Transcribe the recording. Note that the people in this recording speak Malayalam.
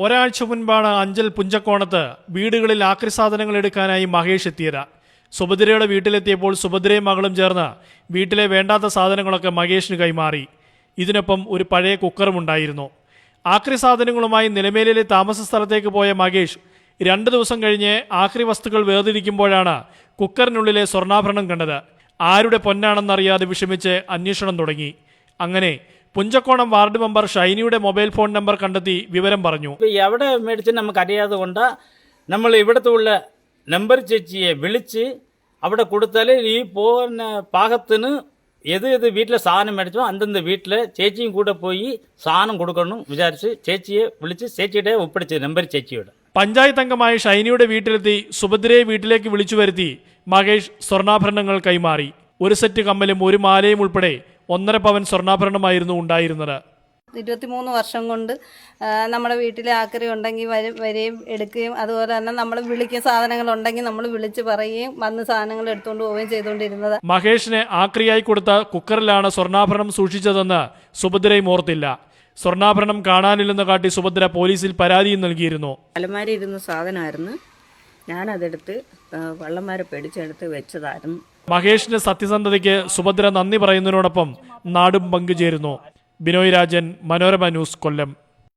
ഒരാഴ്ച മുൻപാണ് അഞ്ചൽ പുഞ്ചക്കോണത്ത് വീടുകളിൽ ആക്രി സാധനങ്ങൾ എടുക്കാനായി മഹേഷ് എത്തിയത്. സുഭദ്രയുടെ വീട്ടിലെത്തിയപ്പോൾ സുഭദ്രയും മകളും ചേർന്ന് വീട്ടിലെ വേണ്ടാത്ത സാധനങ്ങളൊക്കെ മഹേഷിന് കൈമാറി. ഇതിനൊപ്പം ഒരു പഴയ കുക്കറും ഉണ്ടായിരുന്നു. ആക്രി സാധനങ്ങളുമായി നിലമേലിലെ താമസ സ്ഥലത്തേക്ക് പോയ മഹേഷ് 2 ദിവസം കഴിഞ്ഞ് ആക്രി വസ്തുക്കൾ വേർതിരിക്കുമ്പോഴാണ് കുക്കറിനുള്ളിലെ സ്വർണ്ണാഭരണം കണ്ടത്. ആരുടെ പൊന്നാണെന്നറിയാതെ വിഷമിച്ച് അന്വേഷണം തുടങ്ങി. അങ്ങനെ പുഞ്ചക്കോണം വാർഡ് മെമ്പർ ഷൈനിയുടെ മൊബൈൽ ഫോൺ നമ്പർ കണ്ടെത്തി വിവരം പറഞ്ഞു. എവിടെ മേടിച്ച് നമുക്കറിയാതെ കൊണ്ട് നമ്മൾ ഇവിടുത്തെ ഉള്ള നമ്പർ ചേച്ചിയെ വിളിച്ച് അവിടെ കൊടുത്താൽ ഈ പോകുന്ന പാകത്തിന് ഏത് വീട്ടിലെ സാധനം മേടിച്ചോ അന്തந்த വീട്ടിൽ ചേച്ചിയും കൂടെ പോയി സാധനം കൊടുക്കണം വിചാരിച്ച് ചേച്ചിയെ വിളിച്ച് ചേച്ചിയുടെ ഒപ്പിടിച്ച് നമ്പർ ചേച്ചിയുടെ. പഞ്ചായത്ത് അംഗമായ ഷൈനിയുടെ വീട്ടിലെത്തി സുഭദ്രയെ വീട്ടിലേക്ക് വിളിച്ചു വരുത്തി മഹേഷ് സ്വർണ്ണാഭരണങ്ങൾ കൈമാറി. ഒരു സെറ്റ് കമ്മലും ഒരു മാലയും ഉൾപ്പെടെ 1.5 പവൻ സ്വർണ്ണാഭരണമായിരുന്നു ഉണ്ടായിരുന്നത്. 23 വർഷം കൊണ്ട് നമ്മുടെ വീട്ടിൽ ആക്രി ഉണ്ടെങ്കിൽ വരികയും എടുക്കുകയും അതുപോലെ തന്നെ നമ്മൾ വിളിക്കുന്ന സാധനങ്ങൾ ഉണ്ടെങ്കിൽ നമ്മൾ വിളിച്ച് പറയുകയും വന്ന് സാധനങ്ങൾ എടുത്തുകൊണ്ട് പോവുകയും ചെയ്തുകൊണ്ടിരുന്നത്. മഹേഷിന് ആക്രിയായി കൊടുത്ത കുക്കറിലാണ് സ്വർണ്ണാഭരണം സൂക്ഷിച്ചതെന്ന് സുഭദ്രയും ഓർത്തില്ല. സ്വർണ്ണാഭരണം കാണാനില്ലെന്ന് കാട്ടി സുഭദ്ര പോലീസിൽ പരാതിയും നൽകിയിരുന്നു. അലമാരി ഇരുന്ന സാധനമായിരുന്നു, ഞാനതെടുത്ത് വള്ളന്മാരെ പിടിച്ചെടുത്ത് വെച്ചതായിരുന്നു. മഹേഷിന്റെ സത്യസന്ധതയ്ക്ക് സുഭദ്ര നന്ദി പറയുന്നതിനോടൊപ്പം നാടും പങ്കുചേരുന്നു. ബിനോയ് രാജൻ, മനോരമ ന്യൂസ്, കൊല്ലം.